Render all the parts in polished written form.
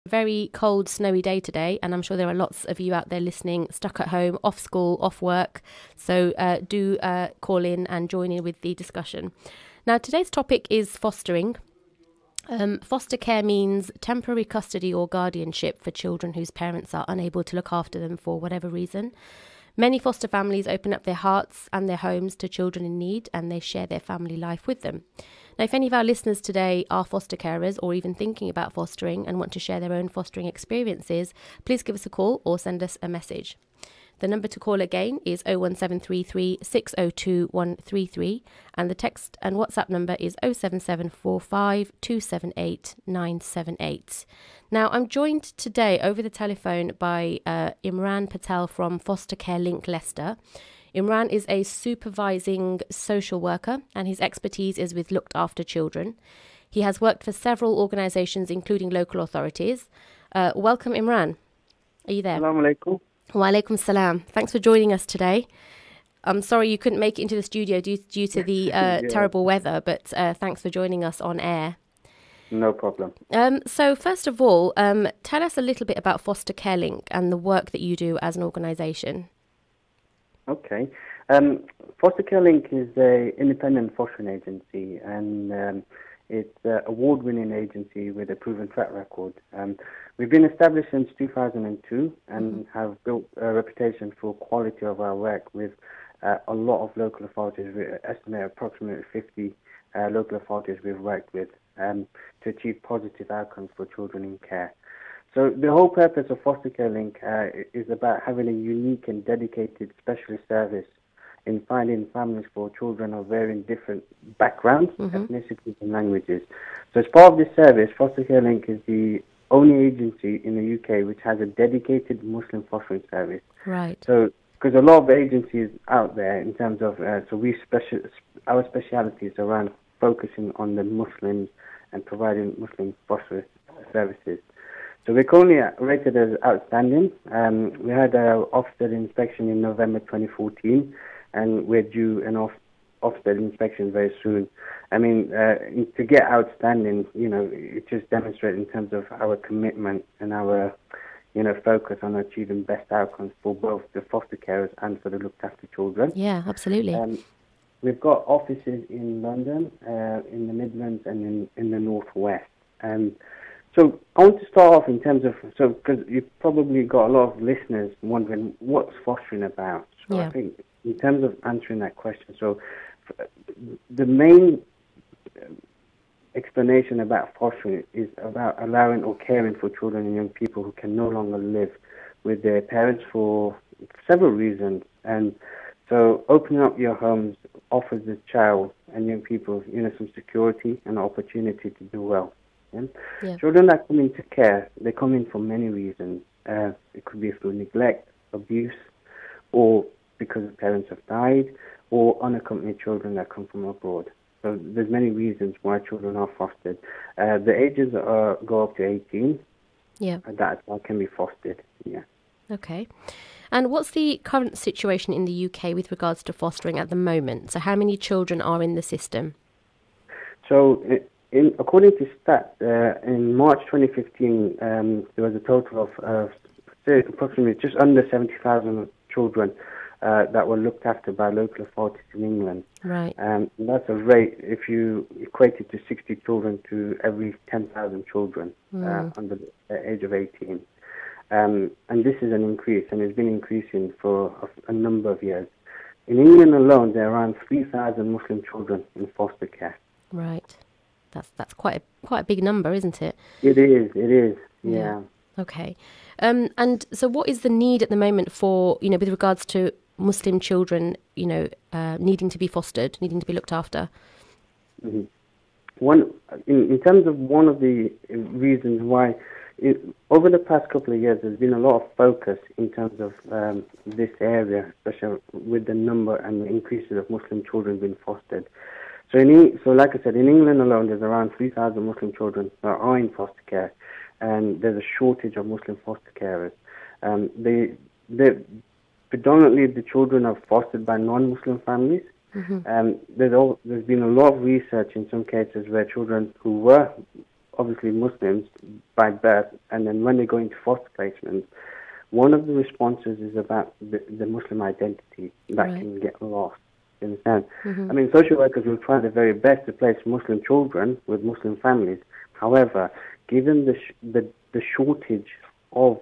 Very cold, snowy day today, and I'm sure there are lots of you out there listening, stuck at home, off school, off work. So do call in and join in with the discussion. Now, today's topic is fostering. Foster care means temporary custody or guardianship for children whose parents are unable to look after them for whatever reason. Many foster families open up their hearts and their homes to children in need, and they share their family life with them. Now, if any of our listeners today are foster carers or even thinking about fostering and want to share their own fostering experiences, please give us a call or send us a message. The number to call again is 01733 602 133, and the text and WhatsApp number is 07745 278 978. Now, I'm joined today over the telephone by Imran Patel from Foster Care Link Leicester. Imran is a supervising social worker, and his expertise is with looked after children. He has worked for several organisations, including local authorities. Welcome, Imran. Are you there? Assalamu alaikum. Wa alaikum salam. Thanks for joining us today. I'm sorry you couldn't make it into the studio due to the terrible weather, but thanks for joining us on air. No problem. So first of all, tell us a little bit about Foster Care Link and the work that you do as an organisation. Okay. Foster Care Link is an independent fostering agency, and it's an award-winning agency with a proven track record. We've been established since 2002 and have built a reputation for quality of our work with a lot of local authorities. We estimate approximately 50 local authorities we've worked with to achieve positive outcomes for children in care. So the whole purpose of Foster Care Link is about having a unique and dedicated specialist service in finding families for children of varying different backgrounds, ethnicities and languages. So as part of this service, Foster Care Link is the only agency in the UK which has a dedicated Muslim fostering service. Right. So, because a lot of agencies out there in terms of, our speciality is around focusing on the Muslims and providing Muslim foster services. So we're currently rated as outstanding. We had our Ofsted inspection in November 2014, and we're due an Ofsted inspection very soon. I mean, to get outstanding, it just demonstrates in terms of our commitment and our, focus on achieving best outcomes for both the foster carers and for the looked after children. Yeah, absolutely. We've got offices in London, in the Midlands, and in the Northwest. So I want to start off in terms of, because you've probably got a lot of listeners wondering what's fostering about. So I think in terms of answering that question, so the main explanation about fostering is about allowing or caring for children and young people who can no longer live with their parents for several reasons. And so opening up your homes offers the child and young people, some security and opportunity to do well. Yeah? Children that come into care, they come in for many reasons. It could be through neglect, abuse, or because the parents have died, or unaccompanied children that come from abroad. So there's many reasons why children are fostered. The ages go up to 18. Yeah. That can be fostered. Yeah. Okay. And what's the current situation in the UK with regards to fostering at the moment? So how many children are in the system? So according to stats, in March 2015, there was a total of approximately just under 70,000 children that were looked after by local authorities in England. Right. That's a rate, if you equate it to 60 children to every 10,000 children under the age of 18. And this is an increase, and it's been increasing for a number of years. In England alone, there are around 3,000 Muslim children in foster care. Right. That's quite a big number, isn't it? It is, yeah. Okay. And so what is the need at the moment for, with regards to Muslim children, needing to be fostered, needing to be looked after? Mm-hmm. In terms of one of the reasons why, over the past couple of years, there's been a lot of focus in terms of this area, especially with the number and the increases of Muslim children being fostered. So like I said, in England alone, there's around 3,000 Muslim children that are in foster care, and there's a shortage of Muslim foster carers. Predominantly, the children are fostered by non-Muslim families. Mm-hmm. There's been a lot of research in some cases where children who were obviously Muslims by birth, and then when they go into foster placements, one of the responses is about the Muslim identity that can get lost. You understand? I mean, social workers will try their very best to place Muslim children with Muslim families. However, given the shortage of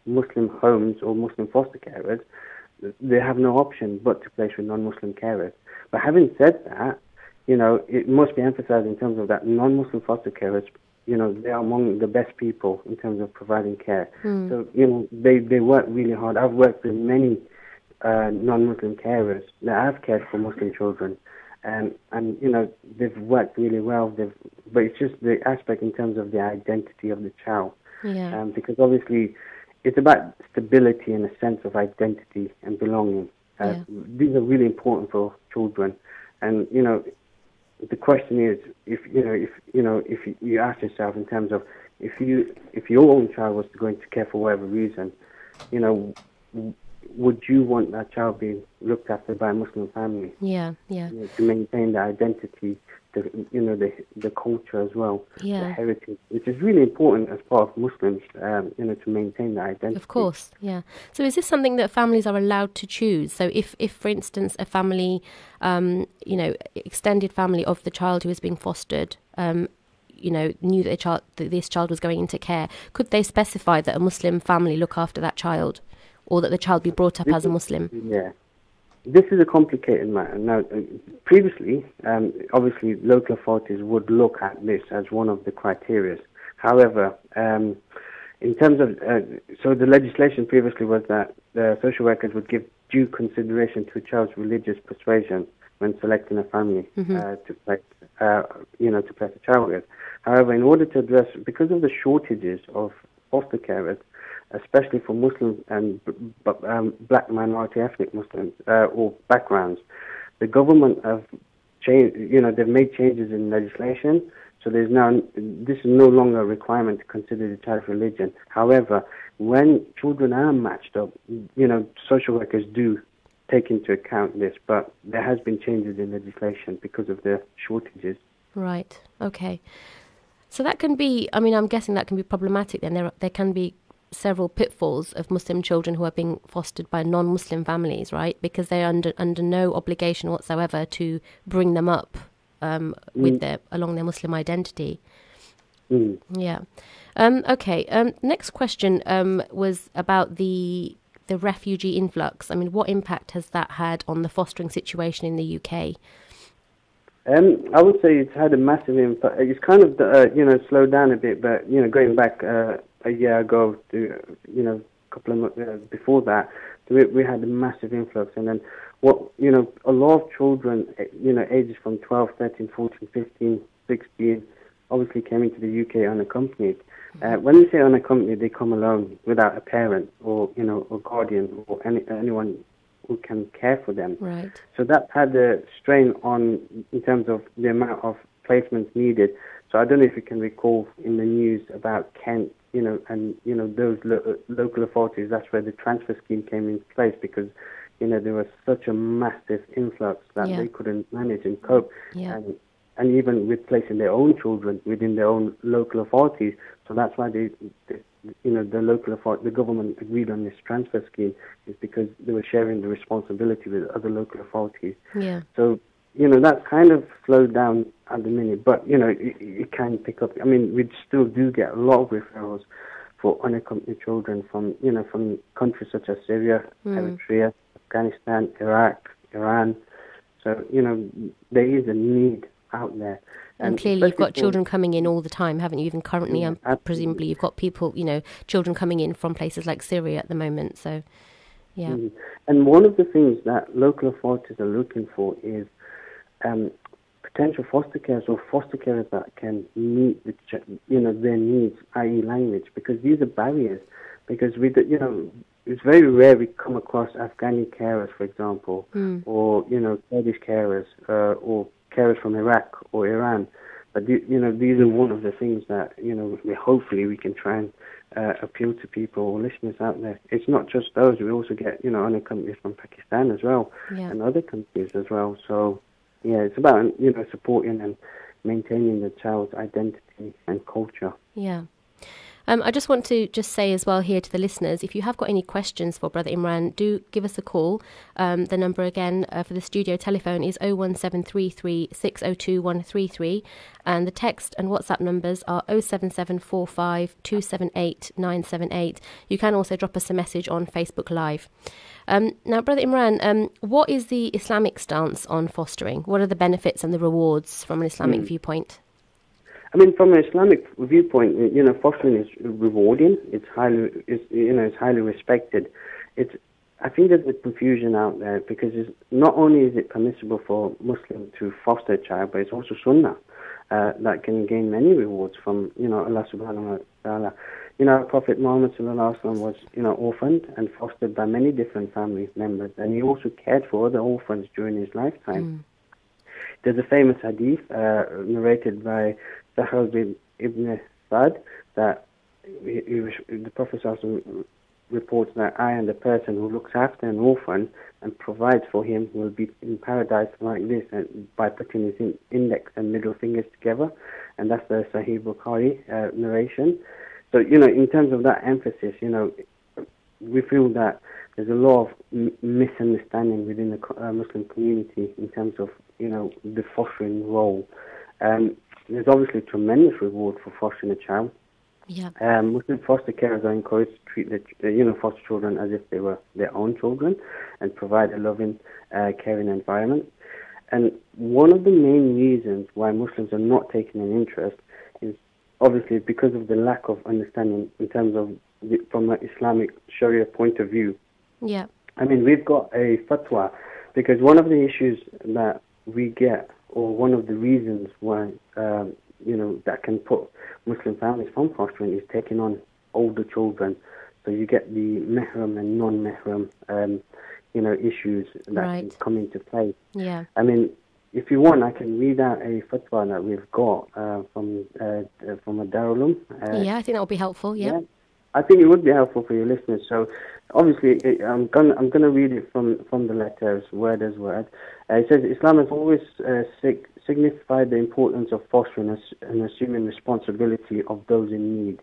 Muslim homes or Muslim foster carers, they have no option but to place with non-Muslim carers. But having said that, it must be emphasized in terms of that non-Muslim foster carers, they are among the best people in terms of providing care. So, they work really hard. I've worked with many non-Muslim carers that have cared for Muslim children. And they've worked really well. But it's just the aspect in terms of the identity of the child. Yeah. Because obviously it's about stability and a sense of identity and belonging. These are really important for children. And, the question is, if you ask yourself in terms of if your own child was going to care for whatever reason, would you want that child being looked after by a Muslim family? Yeah. To maintain the identity, the culture as well, the heritage, which is really important as part of Muslims, to maintain the identity. Of course, yeah. So is this something that families are allowed to choose? So if for instance, a family, extended family of the child who is being fostered, knew that this child was going into care, could they specify that a Muslim family look after that child, or that the child be brought up as a Muslim? Yeah. This is a complicated matter. Now, previously, obviously, local authorities would look at this as one of the criteria. However, in terms of, so the legislation previously was that the social workers would give due consideration to a child's religious persuasion when selecting a family to place a child with. However, in order to address, because of the shortages of foster carers, especially for Muslim and black minority ethnic Muslims or backgrounds, the government have changed. They've made changes in legislation, so this is no longer a requirement to consider the child's religion. However, when children are matched up, social workers do take into account this, but there has been changes in legislation because of the shortages. Right. Okay. So that can be. I mean, I'm guessing that can be problematic. Then there can be several pitfalls of Muslim children who are being fostered by non-Muslim families, right? Because they're under no obligation whatsoever to bring them up with along their Muslim identity. Yeah. Okay. Next question was about the refugee influx. I mean, what impact has that had on the fostering situation in the UK? I would say it's had a massive impact. It's kind of slowed down a bit, but going back a year ago to a couple of months before that, we had a massive influx. And then a lot of children, ages from 12, 13, 14, 15, 16, obviously came into the UK unaccompanied. When we say unaccompanied, they come alone without a parent or a guardian or anyone who can care for them. Right. So that had a strain in terms of the amount of placements needed. So I don't know if you can recall in the news about Kent, and those local authorities. That's where the transfer scheme came into place because there was such a massive influx that they couldn't manage and cope. Yeah. And even with placing their own children within their own local authorities. So that's why the local authority, the government agreed on this transfer scheme, is because they were sharing the responsibility with other local authorities. Yeah. So, that's kind of slowed down at the minute, but, it can pick up. I mean, we still do get a lot of referrals for unaccompanied children from countries such as Syria, Eritrea, Afghanistan, Iraq, Iran. So, there is a need out there. And clearly you've got children coming in all the time, haven't you? Even currently, presumably you've got people, children coming in from places like Syria at the moment. So, yeah. Mm-hmm. And one of the things that local authorities are looking for is potential foster carers or foster carers that can meet their needs, i.e. language, because these are barriers. Because it's very rare we come across Afghani carers, for example, or Kurdish carers, or carers from Iraq or Iran. But these are one of the things that hopefully we can try and appeal to people or listeners out there. It's not just those; we also get unaccompanied from Pakistan as well, and other countries as well. So it's about supporting and maintaining the child's identity and culture. Yeah. I just want to say as well here to the listeners, if you have got any questions for Brother Imran, do give us a call. The number again for the studio telephone is 01733 602 133, and the text and WhatsApp numbers are 07745 278 978. You can also drop us a message on Facebook Live. Now, Brother Imran, what is the Islamic stance on fostering? What are the benefits and the rewards from an Islamic viewpoint? I mean, from an Islamic viewpoint, fostering is rewarding. It's highly respected. I think there's a confusion out there because not only is it permissible for Muslims to foster a child, but it's also sunnah that can gain many rewards from Allah subhanahu wa ta'ala. Prophet Muhammad sallallahu alaihi wasallam was orphaned and fostered by many different family members, and he also cared for other orphans during his lifetime. There's a famous hadith narrated by Sahal ibn Sa'd that the Prophet reports that I am the person who looks after an orphan and provides for him will be in paradise like this, and by putting his index and middle fingers together, and that's the Sahih Bukhari narration. So in terms of that emphasis, we feel that there's a lot of misunderstanding within the Muslim community in terms of the fostering role. There's obviously tremendous reward for fostering a child. Yeah. Muslim foster carers are encouraged to treat the foster children as if they were their own children and provide a loving, caring environment. And one of the main reasons why Muslims are not taking an interest is obviously because of the lack of understanding in terms of from an Islamic Sharia point of view. Yeah. I mean, we've got a fatwa because one of the issues that we get, or one of the reasons why that can put Muslim families from fostering is taking on older children. So you get the mahram and non-mahram, issues that can come into play. Yeah. I mean, if you want, I can read out a fatwa that we've got from a Darulum. I think that would be helpful. Yeah. I think it would be helpful for your listeners. So, obviously, I'm gonna read it from the letters, word as word. It says Islam has always signified the importance of fostering and assuming responsibility of those in need.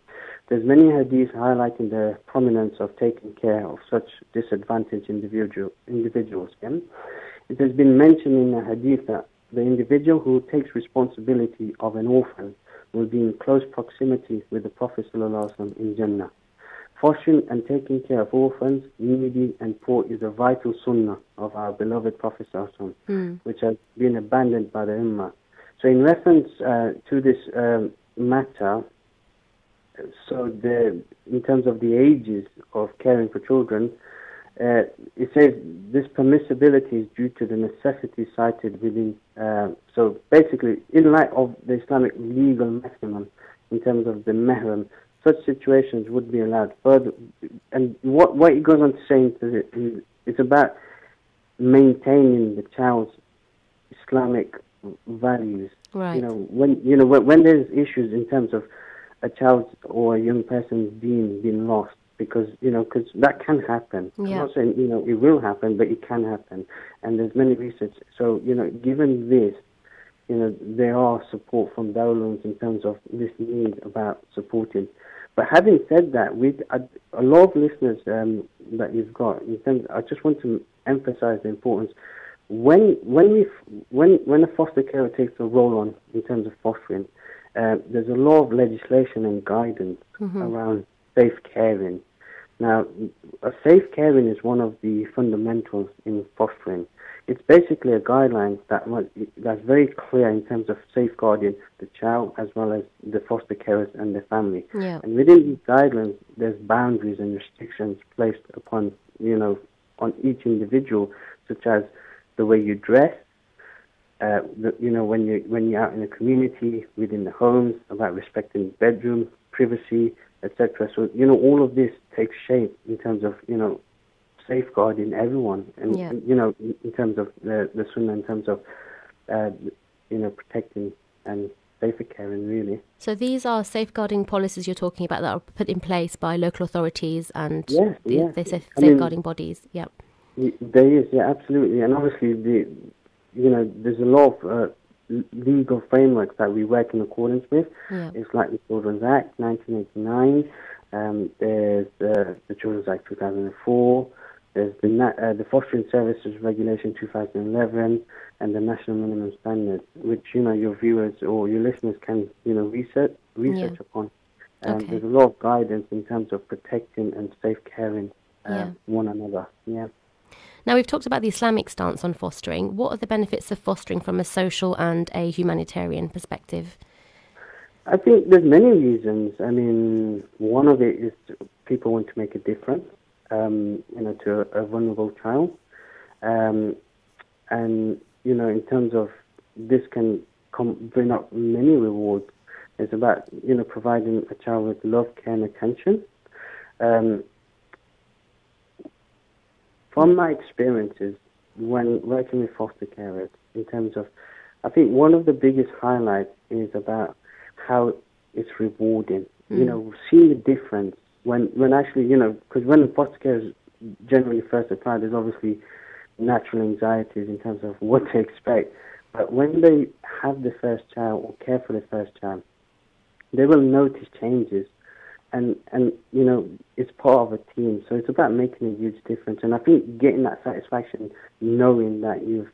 There's many hadiths highlighting the prominence of taking care of such disadvantaged individuals. It has been mentioned in the hadith that the individual who takes responsibility of an orphan will be in close proximity with the Prophet ﷺ in Jannah. Fostering and taking care of orphans, needy and poor is a vital sunnah of our beloved Prophet ﷺ, which has been abandoned by the Ummah. So in reference to this matter, in terms of the ages of caring for children, it says this permissibility is due to the necessity cited within. So basically, in light of the Islamic legal maximum in terms of the mahram, such situations would be allowed. Further, and what it goes on to say it's about maintaining the child's Islamic values. Right. When there's issues in terms of a child or a young person's being lost, because that can happen. Yeah. I'm not saying it will happen, but it can happen, and there's many research. So given this, there are support from Darulums in terms of this need about supporting. But having said that, with a lot of listeners that you've got, I just want to emphasize the importance. When a foster carer takes a role on in terms of fostering, there's a lot of legislation and guidance around safe caring. Now, a safe caring is one of the fundamentals in fostering. It's basically a guideline that's very clear in terms of safeguarding the child as well as the foster carers and their family. Yeah. And within these guidelines, there's boundaries and restrictions placed upon on each individual, such as the way you dress, when you're out in the community, within the homes, about respecting bedroom privacy, etc. So all of this takes shape in terms of safeguarding everyone, and in terms of the sunnah, in terms of protecting and safer caring, really. So these are safeguarding policies you're talking about that are put in place by local authorities and safeguarding bodies. Yeah. There is, absolutely, and obviously there's a lot of legal frameworks that we work in accordance with. Yeah. It's like the Children's Act 1989. There's the Children's Act 2004. There's the Fostering Services Regulation 2011, and the National Minimum Standards, which your viewers or your listeners can research upon. Okay. There's a lot of guidance in terms of protecting and safe caring one another. Yeah. Now, we've talked about the Islamic stance on fostering. What are the benefits of fostering from a social and a humanitarian perspective? I think there's many reasons. I mean, one of it is people want to make a difference, to a vulnerable child. And, in terms of this can bring up many rewards. It's about, providing a child with love, care, and attention. From my experiences when working with foster carers, in terms of, I think one of the biggest highlights is about how it's rewarding. Seeing the difference when actually, because when foster carers generally first apply, there's obviously natural anxieties in terms of what to expect. But when they have the first child or care for the first child, they will notice changes. And it's part of a team, so it's about making a huge difference. And I think getting that satisfaction, knowing that you've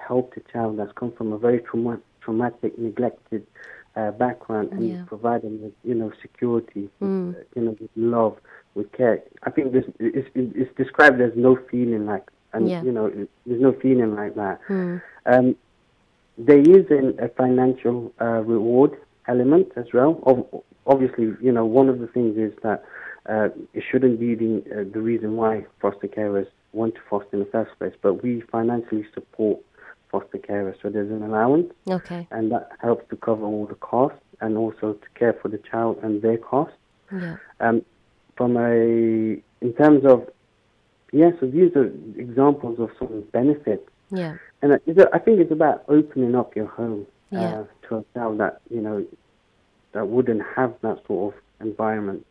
helped a child that's come from a very traumatic, neglected background, and you provide them with, security, with love, with care. I think this it's described as no feeling like, and there's no feeling like that. There is a financial reward element as well. Obviously, one of the things is that it shouldn't be the reason why foster carers want to foster in the first place, but we financially support foster carers, so there's an allowance, and that helps to cover all the costs and also to care for the child and their costs. Yeah. In terms of, so these are examples of some benefits. Yeah. And I think it's about opening up your home to a child that, that wouldn't have that sort of environment.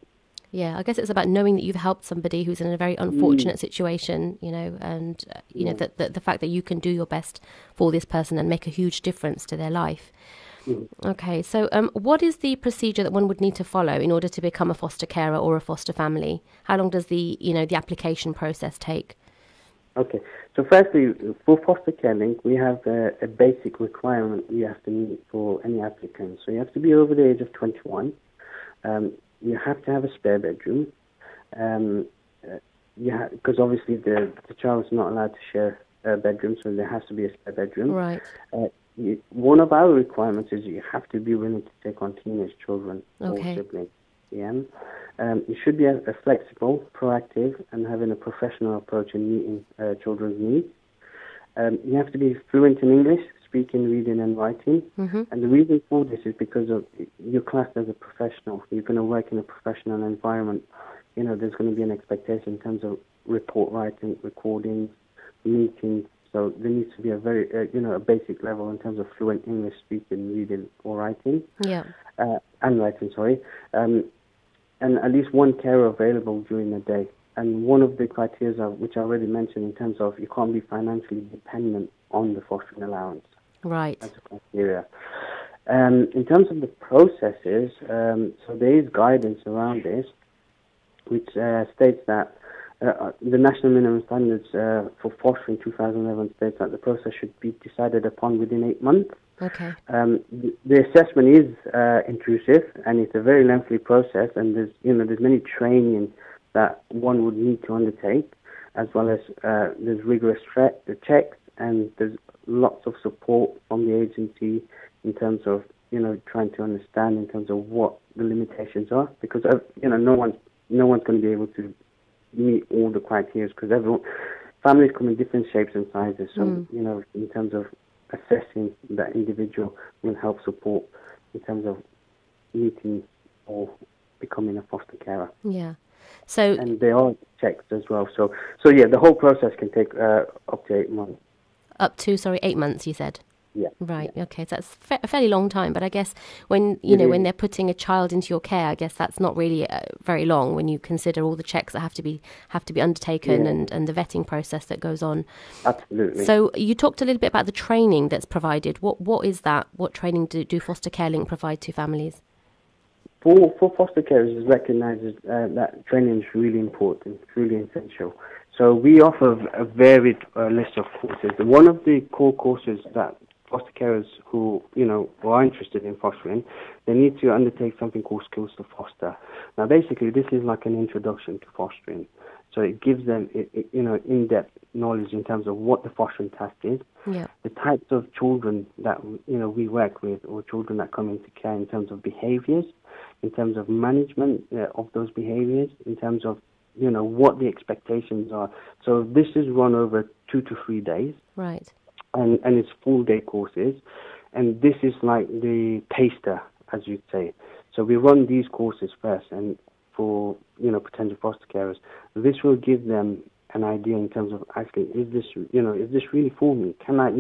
Yeah, I guess it's about knowing that you've helped somebody who's in a very unfortunate situation, and the fact that you can do your best for this person and make a huge difference to their life. Okay, so what is the procedure that one would need to follow in order to become a foster carer or a foster family? How long does the application process take? Okay, so firstly, for Foster Care Link, we have a basic requirement you have to meet for any applicant. So you have to be over the age of 21. You have to have a spare bedroom. Because obviously the child is not allowed to share a bedroom, so there has to be a spare bedroom. Right. One of our requirements is you have to be willing to take on teenage children or siblings. Yeah. You should be flexible, proactive, and having a professional approach in meeting children's needs. You have to be fluent in English, speaking, reading, and writing. And the reason for this is because of you're classed as a professional. You're going to work in a professional environment. There's going to be an expectation in terms of report writing, recordings, meetings. So there needs to be a very, a basic level in terms of fluent English speaking, reading, or writing. Yeah. And writing, sorry. And at least one carer available during the day. And one of the criteria, which I already mentioned, in terms of you can't be financially dependent on the fostering allowance. Right. That's a criteria. In terms of the processes, so there is guidance around this, which states that the National Minimum Standards for Fostering 2011 states that the process should be decided upon within 8 months. Okay. The assessment is intrusive, and it's a very lengthy process, and there's many training that one would need to undertake, as well as there's rigorous checks, and there's lots of support from the agency in terms of trying to understand in terms of what the limitations are, because no one's going to be able to meet all the criteria, because families come in different shapes and sizes. So in terms of assessing that individual will help support in terms of meeting or becoming a foster carer. Yeah. So and they are checked as well. So yeah, the whole process can take up to 8 months. Up to 8 months, you said. Yeah. Right. Yeah. Okay. So that's a fairly long time. But I guess when when they're putting a child into your care, I guess that's not really very long when you consider all the checks that have to be undertaken Yeah. and the vetting process that goes on. Absolutely. So you talked a little bit about the training that's provided. What is that? What training do Foster Care Link provide to families? For foster carers, it recognises that training is really important, really essential. So we offer a varied list of courses. One of the core courses that foster carers who are interested in fostering, they need to undertake something called Skills to Foster. Now, basically, this is like an introduction to fostering. So it gives them in-depth knowledge in terms of what the fostering task is, the types of children that we work with, or children that come into care, in terms of behaviours, in terms of management of those behaviours, in terms of what the expectations are. So this is run over 2 to 3 days. Right. And it's full day courses, and this is like the taster, as you'd say. So we run these courses first, and for potential foster carers, this will give them an idea in terms of, actually, is this really for me? Can I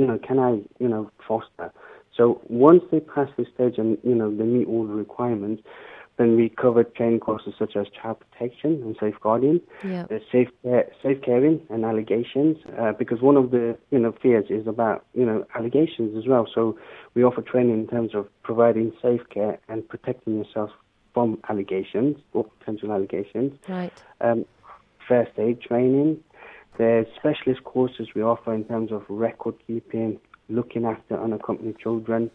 foster? So once they pass this stage and they meet all the requirements, then we cover training courses such as child protection and safeguarding, safe caring and allegations, because one of the fears is about allegations as well. So we offer training in terms of providing safe care and protecting yourself from allegations or potential allegations. Right. First aid training. There's specialist courses we offer in terms of record keeping, looking after unaccompanied children,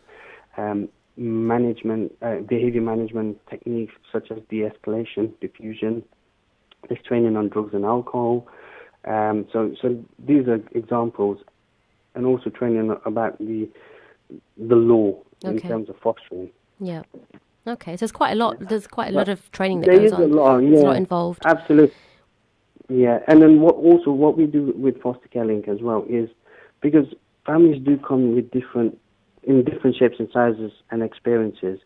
behavior management techniques such as de-escalation, diffusion. There's training on drugs and alcohol. So these are examples, and also training about the law in terms of fostering. Yeah. Okay. So there's quite a lot. There's quite a lot of training that there goes is on. A lot, There's a lot involved. Absolutely. Yeah, and then what we do with Foster Care Link as well is, because families do come with different shapes and sizes and experiences.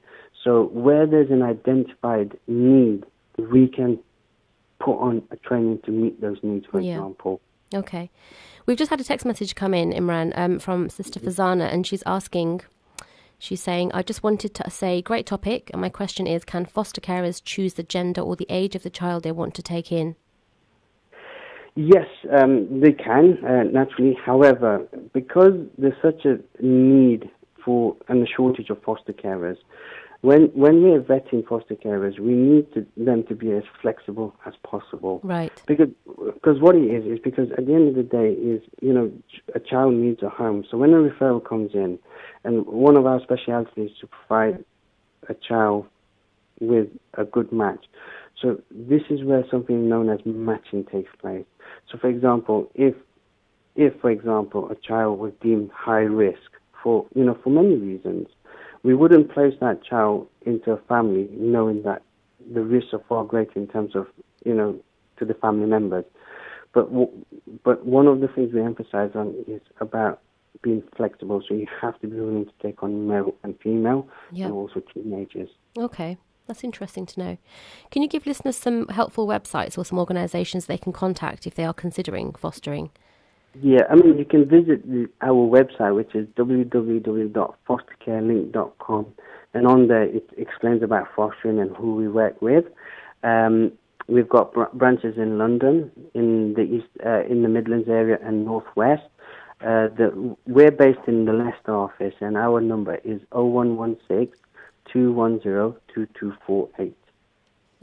So where there's an identified need, we can put on a training to meet those needs, for example. Okay. We've just had a text message come in, Imran, from Sister Fazana, and she's saying, I just wanted to say, great topic, and my question is, can foster carers choose the gender or the age of the child they want to take in? Yes, they can, naturally. However, because there's such a need for and a shortage of foster carers, when we're vetting foster carers, we need them to be as flexible as possible. Right. Because what it is because at the end of the day is, a child needs a home. So when a referral comes in, and one of our specialities is to provide a child with a good match. So this is where something known as matching takes place. So, for example, if for example, a child was deemed high risk for many reasons, we wouldn't place that child into a family knowing that the risks are far greater in terms of, to the family members. But one of the things we emphasize on is about being flexible. So you have to be willing to take on male and female, and also teenagers. Okay. That's interesting to know. Can you give listeners some helpful websites or some organisations they can contact if they are considering fostering? Yeah, you can visit our website, which is www.fostercarelink.com, and on there it explains about fostering and who we work with. We've got branches in London, in the East, in the Midlands area, and Northwest. We're based in the Leicester office, and our number is 0116 210 2248.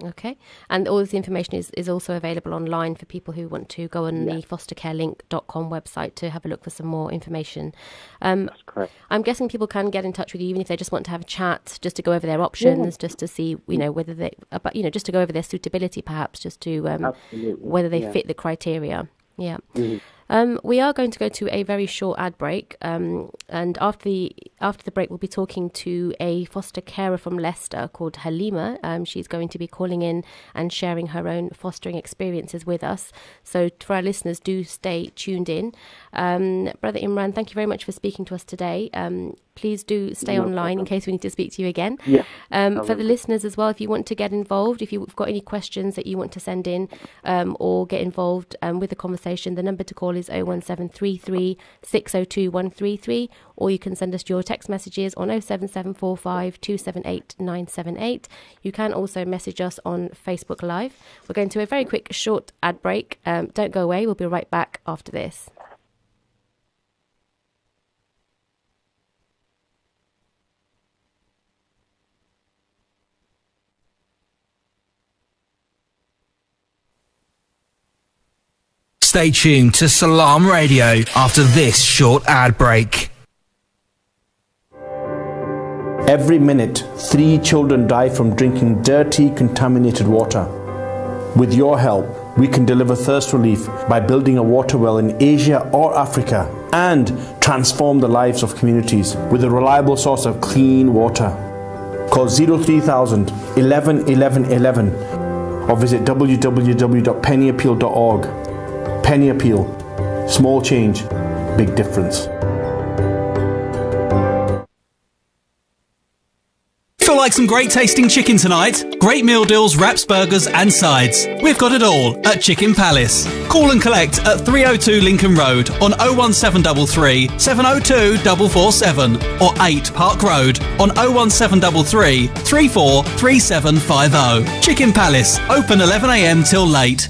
Okay. And all this information is also available online for people who want to go on the fostercarelink.com website to have a look for some more information. That's correct. I'm guessing people can get in touch with you even if they just want to have a chat, just to go over their options, just to see, whether they, just to go over their suitability, perhaps, just to whether they fit the criteria. Yeah. Mm-hmm. We are going to go to a very short ad break, and after the break, we'll be talking to a foster carer from Leicester called Halima. She's going to be calling in and sharing her own fostering experiences with us. So for our listeners, do stay tuned in. Brother Imran, thank you very much for speaking to us today. please do stay online in case we need to speak to you again. Yeah. For the listeners as well, if you want to get involved, if you've got any questions that you want to send in or get involved with the conversation, the number to call is 01733 602 133, or you can send us your text messages on 07745 278 978. You can also message us on Facebook Live. We're going to a very quick short ad break. Don't go away. We'll be right back after this. Stay tuned to Salaam Radio after this short ad break. Every minute, 3 children die from drinking dirty, contaminated water. With your help, we can deliver thirst relief by building a water well in Asia or Africa and transform the lives of communities with a reliable source of clean water. Call 03000 11 11 11 or visit www.pennyappeal.org. Penny Appeal. Small change, big difference. Feel like some great tasting chicken tonight? Great meal deals, wraps, burgers and sides. We've got it all at Chicken Palace. Call and collect at 302 Lincoln Road on 01733 702 447 or 8 Park Road on 01733 343750. Chicken Palace, open 11 a.m. till late.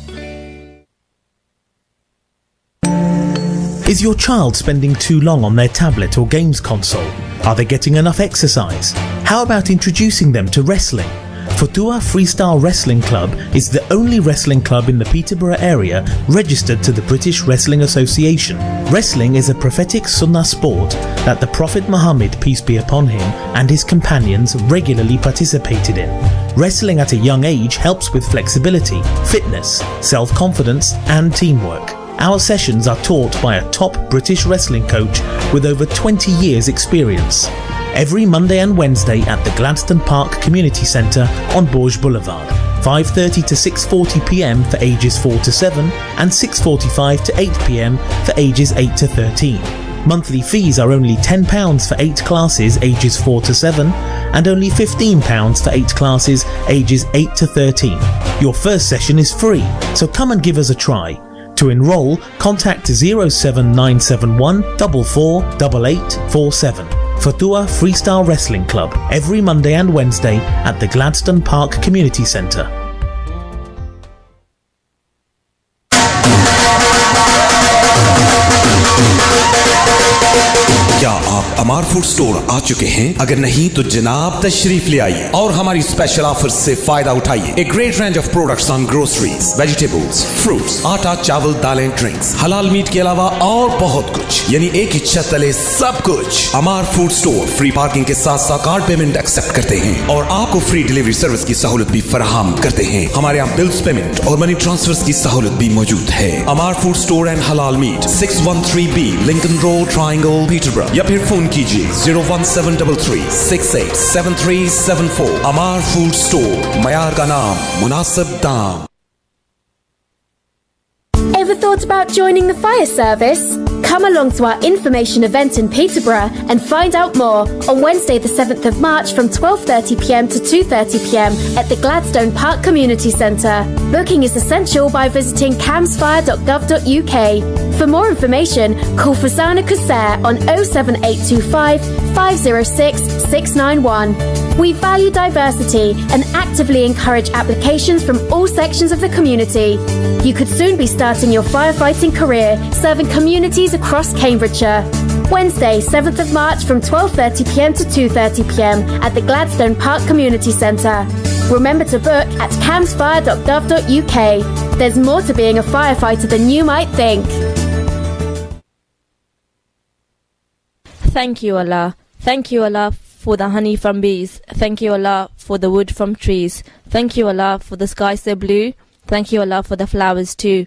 Is your child spending too long on their tablet or games console? Are they getting enough exercise? How about introducing them to wrestling? Fatua Freestyle Wrestling Club is the only wrestling club in the Peterborough area registered to the British Wrestling Association. Wrestling is a prophetic sunnah sport that the Prophet Muhammad, peace be upon him, and his companions regularly participated in. Wrestling at a young age helps with flexibility, fitness, self-confidence and teamwork. Our sessions are taught by a top British wrestling coach with over 20 years experience. Every Monday and Wednesday at the Gladstone Park Community Centre on Borge Boulevard, 5:30 to 6:40 p.m. for ages 4 to 7 and 6:45 to 8 p.m. for ages 8 to 13. Monthly fees are only £10 for 8 classes ages 4 to 7 and only £15 for 8 classes ages 8 to 13. Your first session is free, so come and give us a try. To enrol, contact 07971 448847. Fatua Freestyle Wrestling Club, every Monday and Wednesday at the Gladstone Park Community Centre. क्या आप अमार food store आ चुके हैं? अगर नहीं तो जनाब तशरीफ ले आइए और हमारी स्पेशल ऑफर से फायदा उठाइए. A great range of products on groceries, vegetables, fruits, आटा, चावल, दालें, ड्रिंक्स, हलाल मीट के अलावा और बहुत कुछ, यानी एक ही छत तले सब कुछ. अमार फूड स्टोर फ्री पार्किंग के साथ साथ कार्ड पेमेंट एक्सेप्ट करते हैं और आपको फ्री डिलीवरी सर्विस की सहूलत भी फराहम करते हैं. हमारे यहाँ बिल्स पेमेंट और मनी ट्रांसफर की सहूलत भी मौजूद है. अमार फूड स्टोर एंड हलाल meat, 613B Lincoln road, triangle, Peterborough, या फिर फोन कीजिए 01733687374. अमार फूड स्टोर, मयार का नाम, मुनासिब दाम. Ever thought about joining the fire service? Come along to our information event in Peterborough and find out more on Wednesday the 7th of March from 12:30 p.m. to 2:30 p.m. at the Gladstone Park Community Centre. Booking is essential by visiting camsfire.gov.uk. For more information, call Fazana Qusair on 07825 506 691. We value diversity and actively encourage applications from all sections of the community. You could soon be starting your firefighting career, serving communities across Cambridgeshire. Wednesday, 7th of March from 12:30 p.m. to 2:30 p.m. at the Gladstone Park Community Centre. Remember to book at camsfire.gov.uk. There's more to being a firefighter than you might think. Thank you, Allah. Thank you, Allah, for the honey from bees. Thank you, Allah, for the wood from trees. Thank you, Allah, for the sky so blue. Thank you, Allah, for the flowers too.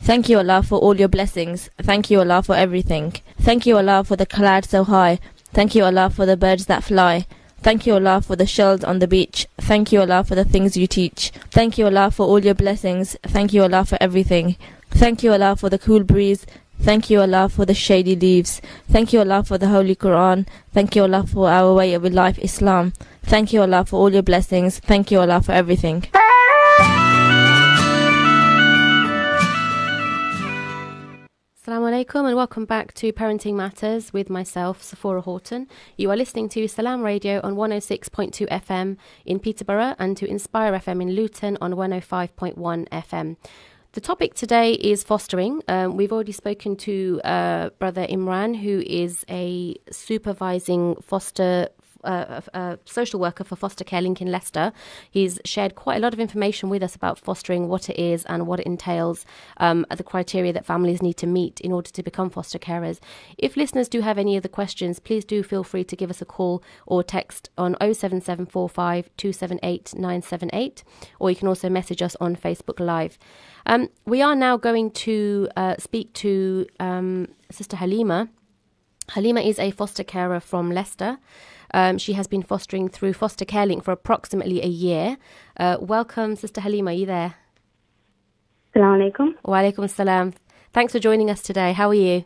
Thank you, Allah, for all your blessings. Thank you, Allah, for everything. Thank you, Allah, for the cloud so high. Thank you, Allah, for the birds that fly. Thank you, Allah, for the shells on the beach. Thank you, Allah, for the things you teach. Thank you, Allah, for all your blessings. Thank you, Allah, for everything. Thank you, Allah, for the cool breeze. Thank you, Allah, for the shady leaves. Thank you, Allah, for the Holy Quran. Thank you, Allah, for our way of life, Islam. Thank you, Allah, for all your blessings. Thank you, Allah, for everything. Assalamu alaikum and welcome back to Parenting Matters with myself, Sephora Horton. You are listening to Salaam Radio on 106.2 FM in Peterborough and to Inspire FM in Luton on 105.1 FM. The topic today is fostering. We've already spoken to Brother Imran, who is a supervising foster social worker for Foster Care Link in Leicester. He's shared quite a lot of information with us about fostering, what it is and what it entails, the criteria that families need to meet in order to become foster carers. If listeners do have any other questions, please do feel free to give us a call or text on 07745 278 978, or you can also message us on Facebook Live. We are now going to speak to Sister Halima. Halima is a foster carer from Leicester. She has been fostering through Foster Care Link for approximately a year. Welcome, Sister Halima. Are you there? Assalamu alaikum. Wa alaikum assalam. Thanks for joining us today. How are you?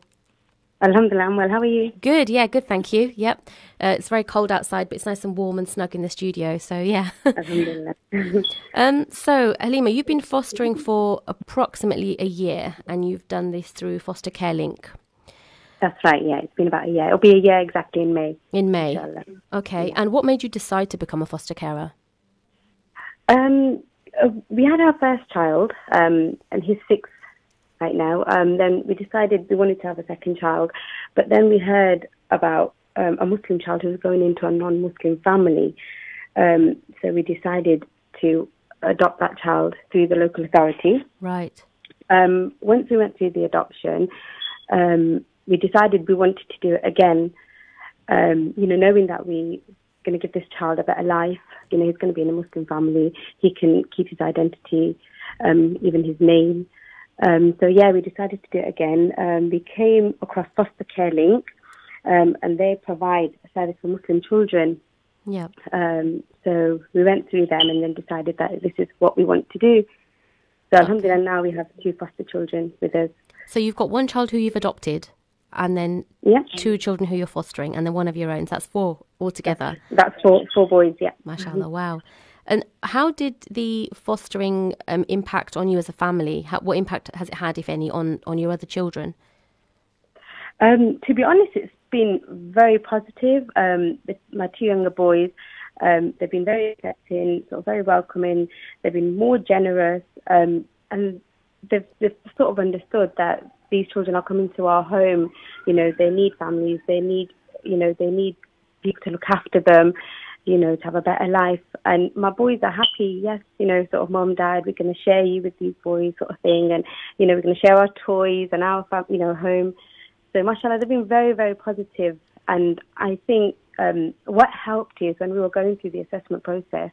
Alhamdulillah, I'm well. How are you? Good, yeah, good, thank you. Yep. It's very cold outside, but it's nice and warm and snug in the studio, so yeah. Alhamdulillah. So, Halima, you've been fostering for approximately a year, and you've done this through Foster Care Link. That's right, yeah. It's been about a year. It'll be a year exactly in May. In May. Inshallah. Okay. Yeah. And what made you decide to become a foster carer? We had our first child, and he's 6 right now. Then we decided we wanted to have a second child, but then we heard about a Muslim child who was going into a non-Muslim family. So we decided to adopt that child through the local authority. Right. Once we went through the adoption, we decided we wanted to do it again, knowing that we're going to give this child a better life. He's going to be in a Muslim family. He can keep his identity, even his name. We decided to do it again. We came across Foster Care Link, and they provide a service for Muslim children. Yeah. So we went through them and then decided that this is what we want to do. So alhamdulillah, now we have 2 foster children with us. So you've got 1 child who you've adopted, and then 2 children who you're fostering, and then 1 of your own. So that's 4 altogether. That's 4 boys, yeah. MashaAllah, wow. And how did the fostering impact on you as a family? What impact has it had, if any, on your other children? To be honest, it's been very positive. My 2 younger boys, they've been very accepting, sort of very welcoming. They've been more generous, and they've sort of understood that these children are coming to our home. They need families. They need people to look after them, to have a better life. And my boys are happy. Yes, sort of mom, dad, we're going to share you with these boys, sort of thing. And, we're going to share our toys and our, home. So, mashallah, they've been very, very positive. And I think what helped is when we were going through the assessment process,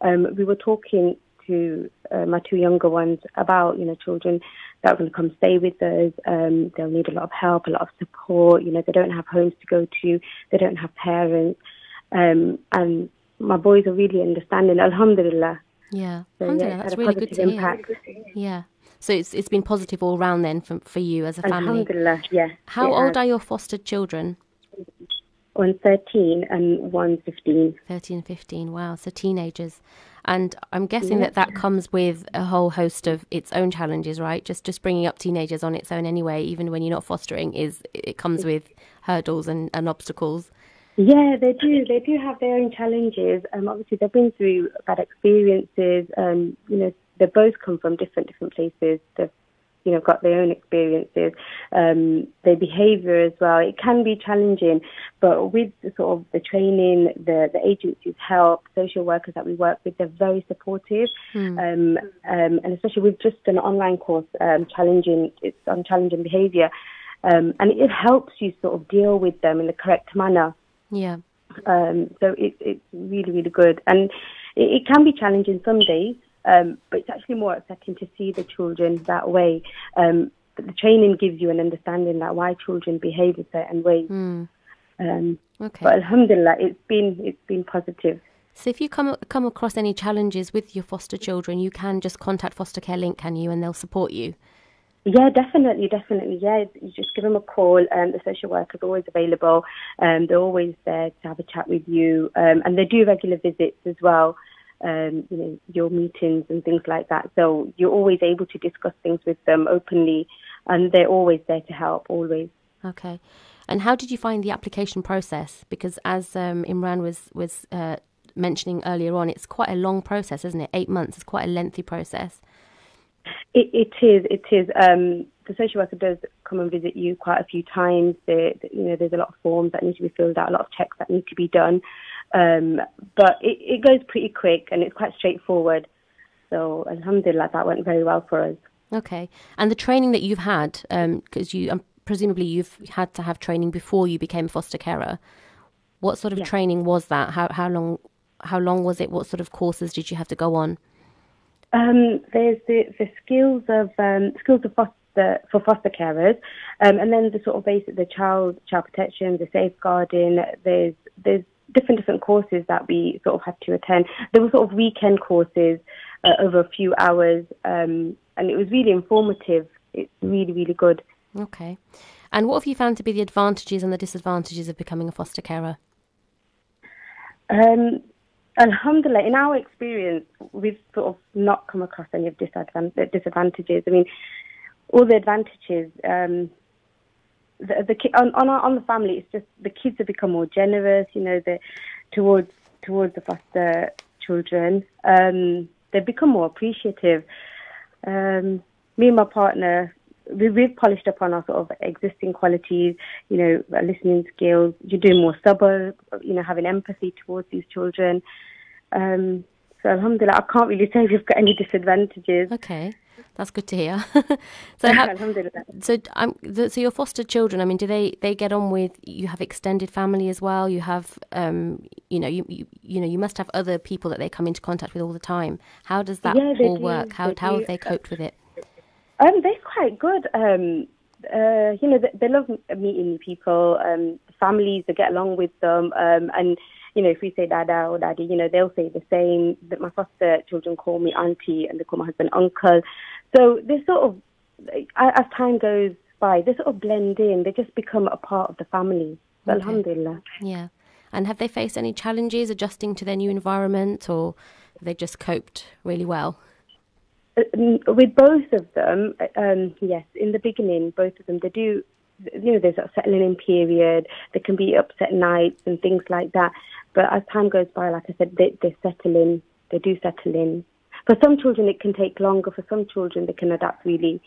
we were talking to my 2 younger ones about, children that are going to come stay with us. They'll need a lot of help, a lot of support. They don't have homes to go to. They don't have parents. And my boys are really understanding, alhamdulillah. Yeah, so, alhamdulillah, that's really good to impact. hear. Yeah. So it's been positive all round then for you as a family. Alhamdulillah, yeah. How old are your fostered children? One's 13 and one's 15. 13 and 15, wow, so teenagers. And I'm guessing that comes with a whole host of its own challenges, right? Just bringing up teenagers on its own anyway, even when you're not fostering, it comes with hurdles and obstacles. Yeah, they do. They do have their own challenges. Obviously, they've been through bad experiences. They both come from different places. They've got their own experiences, their behaviour as well. It can be challenging, but with the training, the agency's help, social workers that we work with, they're very supportive. And especially with just an online course, challenging behaviour, and it helps you sort of deal with them in the correct manner. Yeah. So it's really, really good, and it can be challenging some days. But it's actually more upsetting to see the children that way. But the training gives you an understanding that why children behave in certain ways. Okay. But alhamdulillah, it's been positive. So if you come across any challenges with your foster children, you can just contact Foster Care Link, can you? And they'll support you. Yeah, definitely. Yeah, you just give them a call. The social worker is always available. They're always there to have a chat with you. And they do regular visits as well, your meetings and things like that. So you're always able to discuss things with them openly, and they're always there to help, always. Okay. And how did you find the application process? Because as Imran was mentioning earlier on, it's quite a long process, isn't it? 8 months is quite a lengthy process. It is. The social worker does come and visit you quite a few times. There's a lot of forms that need to be filled out, a lot of checks that need to be done. But it goes pretty quick and it's quite straightforward. So alhamdulillah, that went very well for us. Okay. And the training that you've had, because presumably you've had to have training before you became a foster carer. What sort of training was that? How long was it? What sort of courses did you have to go on? There's the skills for foster carers, and then the sort of basic, the child protection, the safeguarding. There's different courses that we sort of had to attend. There were sort of weekend courses over a few hours, and it was really informative. It's really, really good. Okay. And what have you found to be the advantages and the disadvantages of becoming a foster carer? Alhamdulillah, in our experience, we've sort of not come across any of disadvantages. I mean, all the advantages, on the family, it's just the kids have become more generous, towards the foster children. They've become more appreciative. Me and my partner, we've polished up on our sort of existing qualities, listening skills. You're doing more sabr, having empathy towards these children. So alhamdulillah, I can't really say we've got any disadvantages. Okay, that's good to hear. Alhamdulillah. So your foster children, I mean, do they get on with? You have extended family as well. You have, you must have other people that they come into contact with all the time. How does that all work? How have they coped with it? They're quite good. They love meeting new people, families, they get along with them. And, if we say dada or daddy, they'll say the same. That my foster children call me auntie and they call my husband uncle. So they sort of, as time goes by, they sort of blend in. They just become a part of the family. Okay. Alhamdulillah. Yeah. And have they faced any challenges adjusting to their new environment, or have they just coped really well? With both of them, yes. In the beginning, both of them, they do, there's a settling in period. There can be upset nights and things like that. But as time goes by, like I said, they settle in. They do settle in. For some children, it can take longer. For some children, they can adapt really,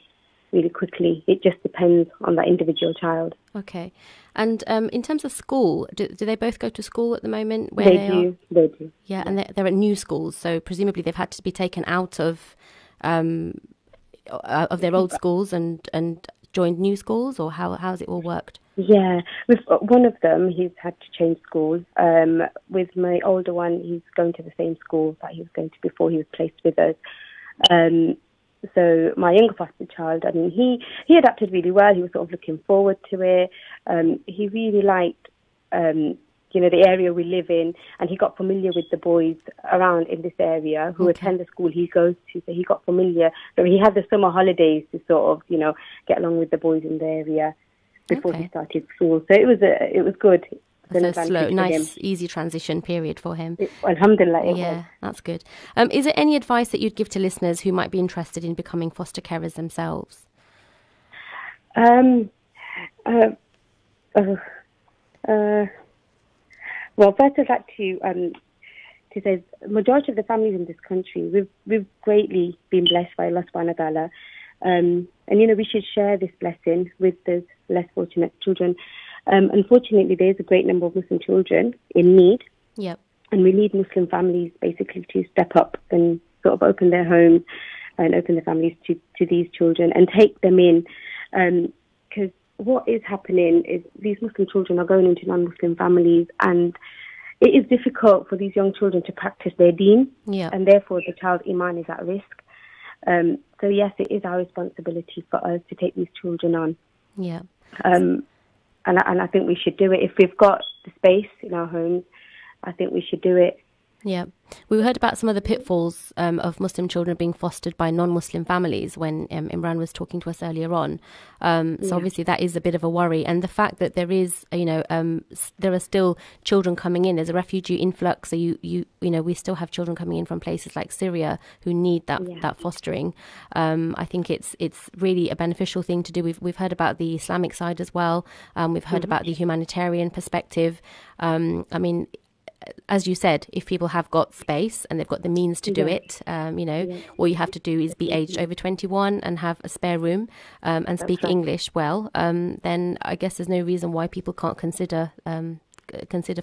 really quickly. It just depends on that individual child. Okay. And in terms of school, do they both go to school at the moment? They do. Yeah, and they're at new schools, so presumably they've had to be taken out of their old schools and joined new schools, or how's it all worked? Yeah, with one of them, he's had to change schools. With my older one, he's going to the same school that he was going to before he was placed with us. So my younger foster child, I mean, he adapted really well. He was sort of looking forward to it. He really liked the area we live in, and he got familiar with the boys around in this area who attend the school he goes to, so he got familiar. So he had the summer holidays to sort of, get along with the boys in the area before he started school. So it was good. So slow, nice, easy transition period for him. Alhamdulillah, it was. That's good. Is there any advice that you'd give to listeners who might be interested in becoming foster carers themselves? Well, first I'd like to say the majority of the families in this country, we've greatly been blessed by Allah subhanahu wa ta'ala. And, we should share this blessing with those less fortunate children. Unfortunately, there's a great number of Muslim children in need. Yep. And we need Muslim families basically to step up and sort of open their homes and open their families to these children and take them in. Because what is happening is these Muslim children are going into non-Muslim families, and it is difficult for these young children to practice their deen. Yeah. And therefore the child's iman is at risk. So yes, it is our responsibility for us to take these children on. Yeah. And I think we should do it. If we've got the space in our homes, I think we should do it. Yeah. We heard about some of the pitfalls of Muslim children being fostered by non-Muslim families when Imran was talking to us earlier on. So obviously that is a bit of a worry. And the fact that there is, there are still children coming in. There's a refugee influx. So we still have children coming in from places like Syria who need that fostering. I think it's really a beneficial thing to do. We've heard about the Islamic side as well. We've heard about the humanitarian perspective. I mean, as you said, if people have got space and they've got the means to do it, all you have to do is be aged over 21 and have a spare room and speak English well, then I guess there's no reason why people can't consider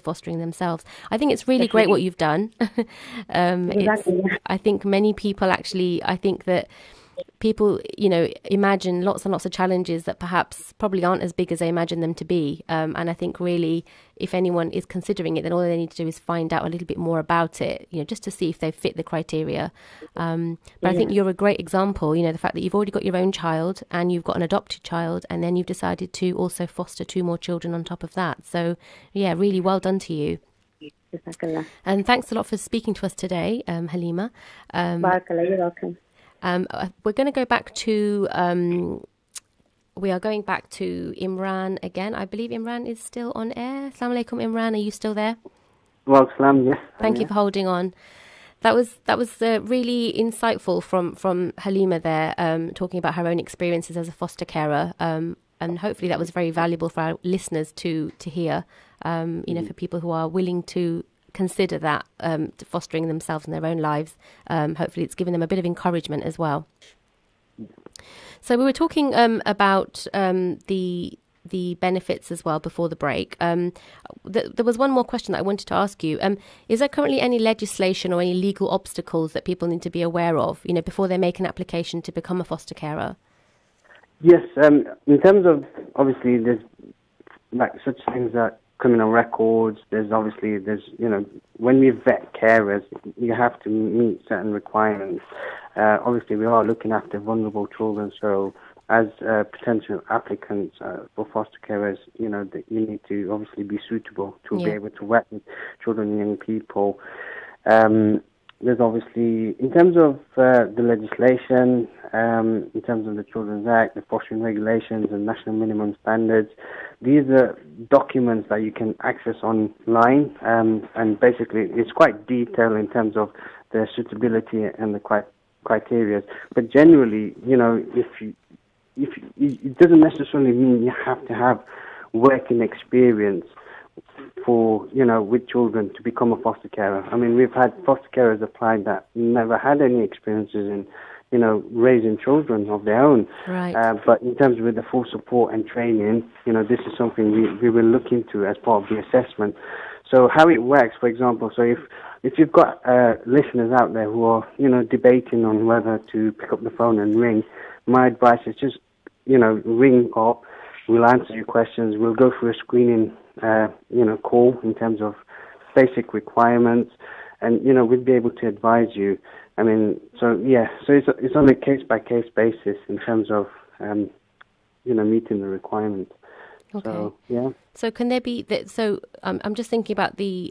fostering themselves. I think it's really great what you've done. I think many people I think that people, imagine lots and lots of challenges that perhaps probably aren't as big as they imagine them to be. And I think really, if anyone is considering it, then all they need to do is find out a little bit more about it, just to see if they fit the criteria. But I think you're a great example, the fact that you've already got your own child and you've got an adopted child, and then you've decided to also foster 2 more children on top of that. So, yeah, really well done to you. And thanks a lot for speaking to us today, Halima. Barakallah, you're welcome. We're going to go back to, we are going back to Imran again. I believe Imran is still on air. Assalamu alaikum, Imran. Are you still there? Well, Salaam, yes. Thank you for holding on. That was really insightful from Halima there, talking about her own experiences as a foster carer. And hopefully that was very valuable for our listeners to hear, for people who are willing to consider that fostering themselves in their own lives. Hopefully it's given them a bit of encouragement as well. So we were talking about the benefits as well before the break. There was one more question that I wanted to ask you. Is there currently any legislation or any legal obstacles that people need to be aware of, before they make an application to become a foster carer? Yes, in terms of, obviously, there's like such things that criminal records, there's when we vet carers, you have to meet certain requirements. Obviously, we are looking after vulnerable children, so as potential applicants for foster carers, that you need to obviously be suitable to be able to work with children and young people. There's obviously, in terms of the legislation, in terms of the Children's Act, the Fostering Regulations and National Minimum Standards, these are documents that you can access online, and basically it's quite detailed in terms of the suitability and the criteria. But generally, it doesn't necessarily mean you have to have working experience for, with children to become a foster carer. I mean, we've had foster carers apply that never had any experiences in, raising children of their own. Right. But in terms of the full support and training, this is something we will look into as part of the assessment. So how it works, for example, so if you've got listeners out there who are, debating on whether to pick up the phone and ring, my advice is just, ring up. We'll answer your questions. We'll go through a screening, call in terms of basic requirements, and we'll be able to advise you. I mean, so it's on a case-by-case basis in terms of, meeting the requirements. Okay. So, yeah. So can there be I'm just thinking about the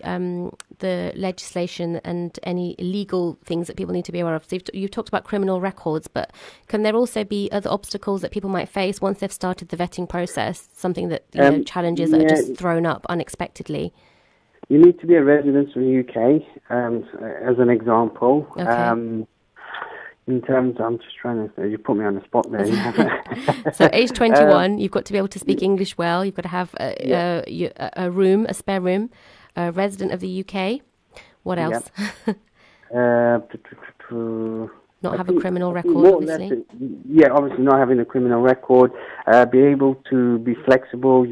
legislation and any legal things that people need to be aware of. So you've talked about criminal records, but can there also be other obstacles that people might face once they've started the vetting process? Something that challenges that are just thrown up unexpectedly. You need to be a resident of the UK, as an example. Okay. In terms, I'm just trying to, you put me on the spot there. So age 21, you've got to be able to speak English well. You've got to have a room, a spare room, a resident of the UK. What else? Not have a criminal record, obviously. Obviously not having a criminal record. Be able to be flexible.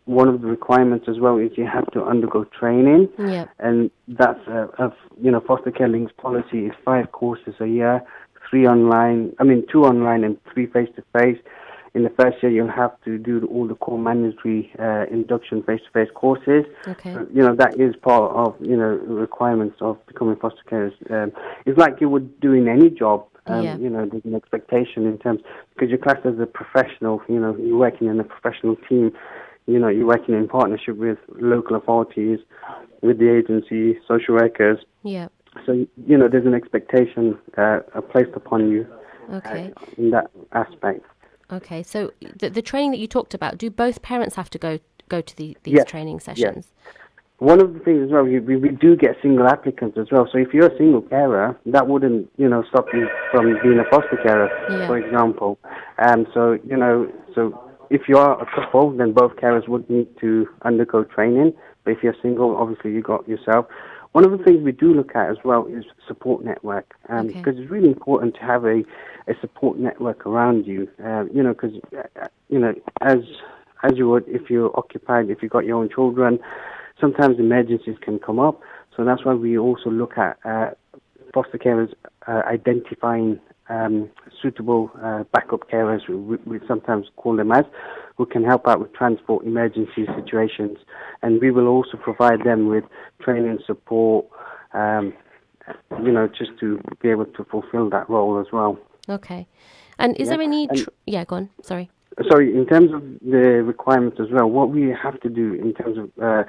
One of the requirements as well is you have to undergo training. Yeah. And that's, Foster Care Link's policy is 5 courses a year, 2 online and 3 face-to-face. In the first year, you'll have to do all the core mandatory induction face-to-face courses. Okay. So, that is part of, requirements of becoming foster carers. It's like you would do in any job. There's an expectation in terms, because you're classed as a professional, you're working in a professional team. You're working in partnership with local authorities, with the agency, social workers. Yeah. So, there's an expectation placed upon you in that aspect. Okay, so the training that you talked about, do both parents have to go to these training sessions? Yes. One of the things as well, we do get single applicants as well. So if you're a single carer, that wouldn't, stop you from being a foster carer, for example. So if you are a couple, then both carers would need to undergo training. But if you're single, obviously you got yourself. One of the things we do look at as well is support network, because it's really important to have a support network around you. Because as you would if you're occupied, if you've got your own children, sometimes emergencies can come up. So that's why we also look at foster carers identifying suitable backup carers, we sometimes call them as, who can help out with transport emergency situations. And we will also provide them with training support, just to be able to fulfill that role as well. Okay. And is there any... go on. Sorry. Sorry, in terms of the requirements as well, what we have to do in terms of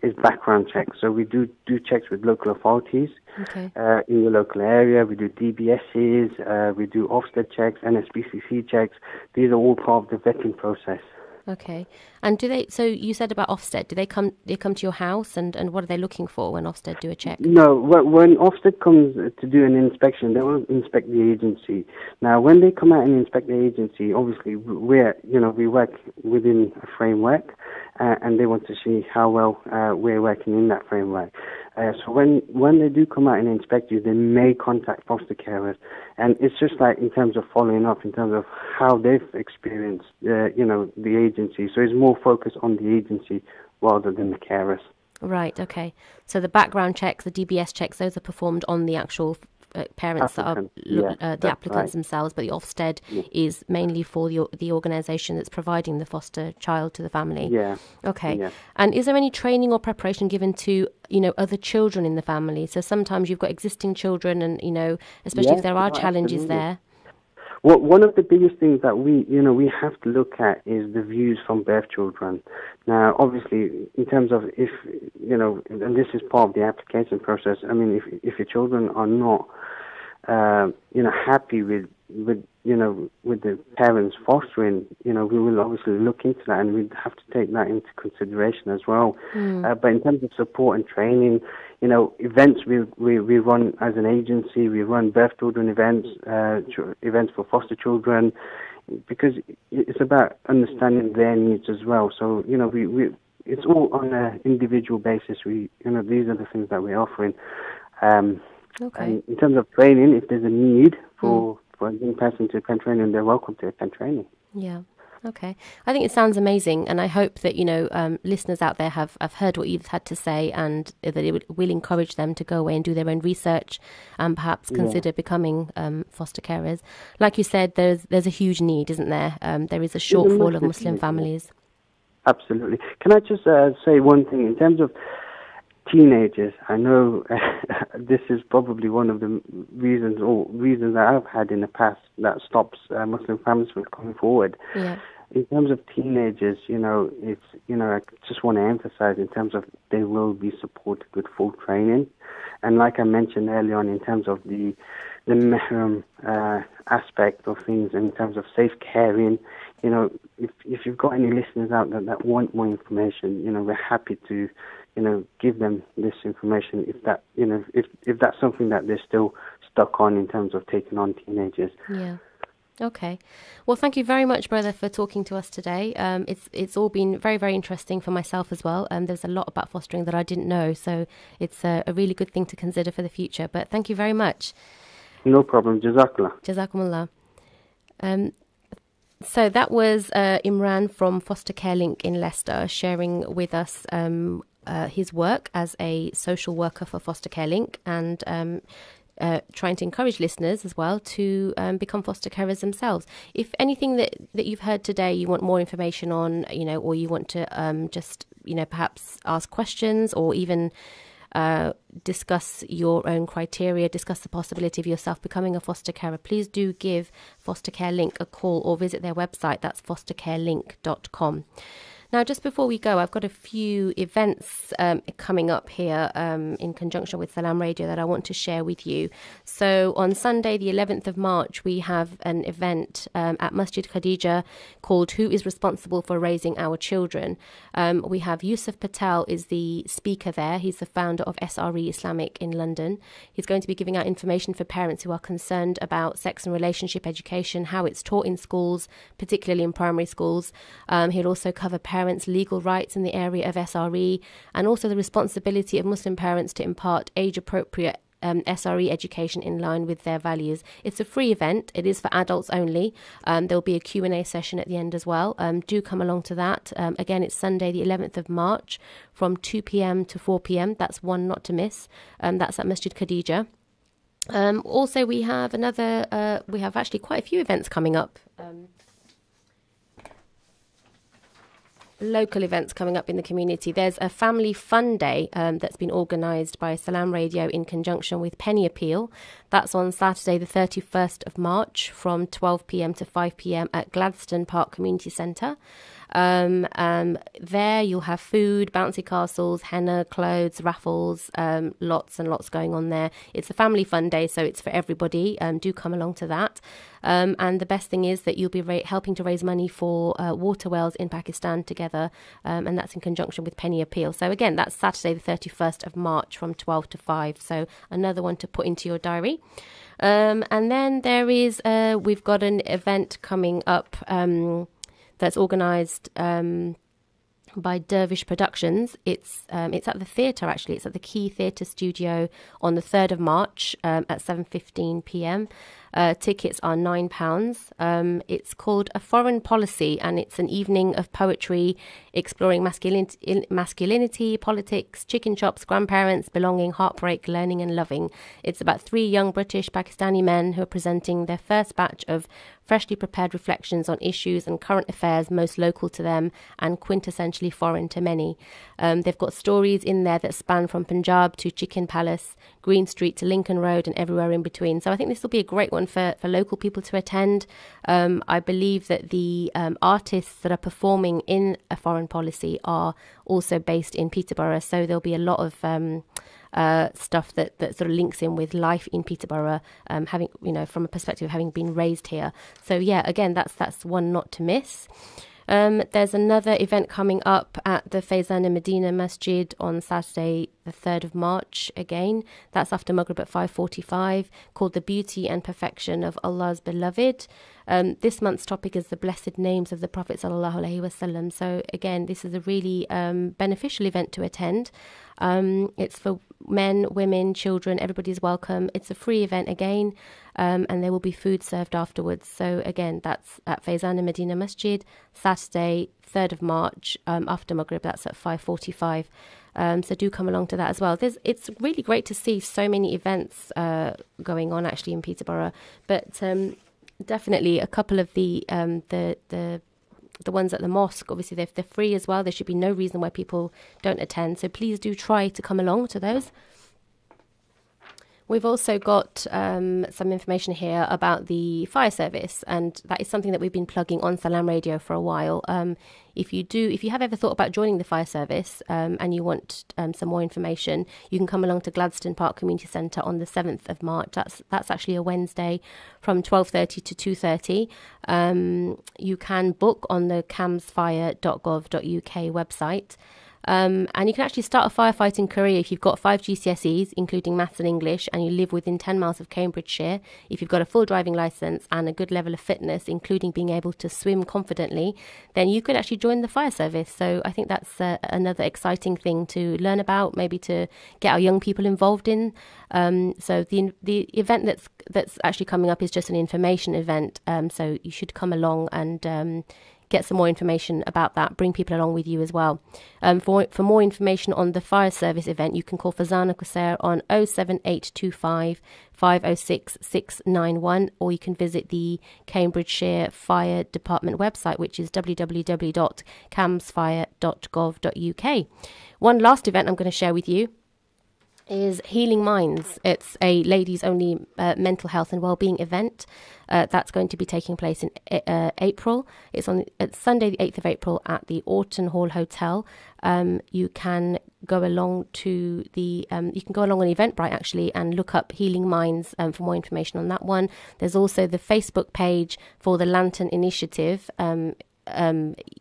is background checks. So we do checks with local authorities in the local area. We do DBSs, we do Ofsted checks, NSPCC checks. These are all part of the vetting process. Okay. And do they? So you said about Ofsted. Do they come? They come to your house, and what are they looking for when Ofsted do a check? No, when Ofsted comes to do an inspection, they will inspect the agency. Now, when they come out and inspect the agency, obviously we work within a framework, and they want to see how well we're working in that framework. So when they do come out and inspect you, they may contact foster carers, and it's just like in terms of following up, in terms of how they've experienced, the agency. So it's more focused on the agency rather than the carers. Right. Okay. So the background checks, the DBS checks, those are performed on the actual parents that are the applicants themselves, but the Ofsted is mainly for the organisation that's providing the foster child to the family. Yeah. Okay. Yeah. And is there any training or preparation given to other children in the family? So sometimes you've got existing children, and especially if there are challenges there. Well, one of the biggest things that we have to look at is the views from birth children. Now, obviously, in terms of if, and this is part of the application process, I mean, if your children are not, happy with the parents fostering, we will obviously look into that, and we'd have to take that into consideration as well. But in terms of support and training, events we run as an agency, we run birth children events, events for foster children, because it's about understanding their needs as well. So, we it's all on an individual basis. These are the things that we're offering. And in terms of training, if there's a need for a young person to attend training, they're welcome to attend training. Yeah. Okay. I think it sounds amazing, and I hope that, listeners out there have heard what you've had to say, and that it will encourage them to go away and do their own research and perhaps consider becoming foster carers. Like you said, there's a huge need, isn't there? There is a shortfall of Muslim families. Absolutely. Can I just say one thing? In terms of teenagers, I know this is probably one of the reasons that I've had in the past that stops Muslim families from coming forward. Yeah. In terms of teenagers, it's I just want to emphasize in terms of they will be supported with full training, and like I mentioned earlier on, in terms of the mahram aspect of things, in terms of safe caring, if you've got any listeners out there that want more information, we're happy to give them this information if that if that's something that they're still stuck on in terms of taking on teenagers. Yeah. Okay. Well, thank you very much, brother, for talking to us today. It's all been very, very interesting for myself as well. There's a lot about fostering that I didn't know, so it's a really good thing to consider for the future. But thank you very much. No problem. Jazakallah. Jazakumullah. So that was Imran from Foster Care Link in Leicester sharing with us his work as a social worker for Foster Care Link, and trying to encourage listeners as well to become foster carers themselves. If anything that you've heard today you want more information on, or you want to just perhaps ask questions, or even discuss your own criteria, discuss the possibility of yourself becoming a foster carer, please do give Foster Care Link a call or visit their website. That's fostercarelink.com. Now, just before we go, I've got a few events coming up here in conjunction with Salaam Radio that I want to share with you. So on Sunday, the 11th of March, we have an event at Masjid Khadija called Who is Responsible for Raising Our Children? We have Yusuf Patel is the speaker there. He's the founder of SRE Islamic in London. He's going to be giving out information for parents who are concerned about sex and relationship education, how it's taught in schools, particularly in primary schools. He'll also cover parents' legal rights in the area of SRE and also the responsibility of Muslim parents to impart age-appropriate SRE education in line with their values. It's a free event. It is for adults only. There'll be a Q&A session at the end as well. Do come along to that. Again, it's Sunday, the 11th of March from 2 p.m. to 4 p.m. That's one not to miss. That's at Masjid Khadija. Also, we have actually quite a few events coming up. Local events coming up in the community. There's a family fun day that's been organised by Salaam Radio in conjunction with Penny Appeal. That's on Saturday the 31st of March from 12 p.m. to 5 p.m. at Gladstone Park Community Centre. There you'll have food, bouncy castles, henna, clothes, raffles, lots and lots going on there. It's a family fun day, so it's for everybody. Do come along to that. And the best thing is that you'll be helping to raise money for water wells in Pakistan together, and that's in conjunction with Penny Appeal. So again, that's Saturday the 31st of March from 12 to 5. So another one to put into your diary. And then there is, we've got an event coming up that's organised by Dervish Productions. It's at the theatre, actually. It's at the Key Theatre Studio on the 3rd of March at 7:15 p.m. Tickets are £9. It's called A Foreign Policy, and it's an evening of poetry exploring masculinity, politics, chicken shops, grandparents, belonging, heartbreak, learning and loving. It's about 3 young British Pakistani men who are presenting their first batch of freshly prepared reflections on issues and current affairs most local to them and quintessentially foreign to many. They've got stories in there that span from Punjab to Chicken Palace, Green Street to Lincoln Road and everywhere in between. So I think this will be a great one for local people to attend. I believe that the artists that are performing in A Foreign Policy are also based in Peterborough, so there'll be a lot of stuff that sort of links in with life in Peterborough, having, from a perspective of having been raised here. So yeah, again, that's one not to miss. There's another event coming up at the Faizan Medina Masjid on Saturday the 3rd of March again. That's after Maghrib at 5:45, called The Beauty and Perfection of Allah's Beloved. This month's topic is the blessed names of the Prophet ﷺ. So again, this is a really beneficial event to attend. It's for men, women, children, everybody's welcome. It's a free event again, and there will be food served afterwards. So again, that's at Faizan Medina Masjid, Saturday 3rd of March, after Maghrib. That's at 5:45. So do come along to that as well. It's really great to see so many events going on actually in Peterborough, but definitely a couple of the ones at the mosque, obviously they're free as well. There should be no reason why people don't attend. So please do try to come along to those. We've also got some information here about the fire service, and that is something that we've been plugging on Salaam Radio for a while. If you have ever thought about joining the fire service and you want some more information, you can come along to Gladstone Park Community Centre on the 7th of March. That's actually a Wednesday from 12:30 to 2:30. You can book on the camsfire.gov.uk website. And you can actually start a firefighting career if you've got 5 GCSEs, including maths and English, and you live within 10 miles of Cambridgeshire. If you've got a full driving licence and a good level of fitness, including being able to swim confidently, then you could actually join the fire service. So I think that's another exciting thing to learn about, maybe to get our young people involved in. So the event that's actually coming up is just an information event. So you should come along and get some more information about that. Bring people along with you as well. For more information on the fire service event, you can call Fazana Qusair on 07825 506 691, or you can visit the Cambridgeshire Fire Department website, which is www.camsfire.gov.uk. One last event I'm going to share with you is Healing Minds. It's a ladies only mental health and wellbeing event that's going to be taking place in April. It's Sunday the 8th of April at the Orton Hall Hotel. You can go along to the you can go along on Eventbrite actually and look up Healing Minds for more information on that one. There's also the Facebook page for the Lantern Initiative.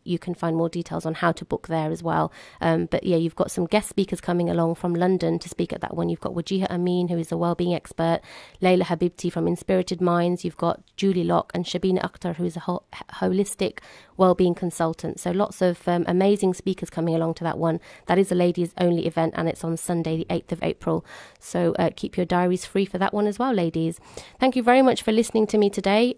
You can find more details on how to book there as well. But yeah, you've got some guest speakers coming along from London to speak at that one. You've got Wajiha Amin, who is a wellbeing expert, Layla Habibti from Inspirited Minds. You've got Julie Locke and Shabina Akhtar, who is a holistic wellbeing consultant. So lots of amazing speakers coming along to that one. That is a ladies only event, and it's on Sunday the 8th of April. So keep your diaries free for that one as well, ladies. Thank you very much for listening to me today.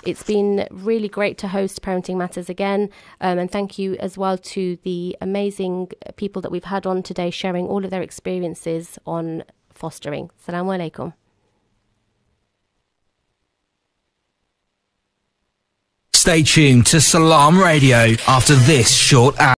It's been really great to host Parenting Matters again, and thank you as well to the amazing people that we've had on today sharing all of their experiences on fostering. Assalamu alaikum. Stay tuned to Salaam Radio after this short ad.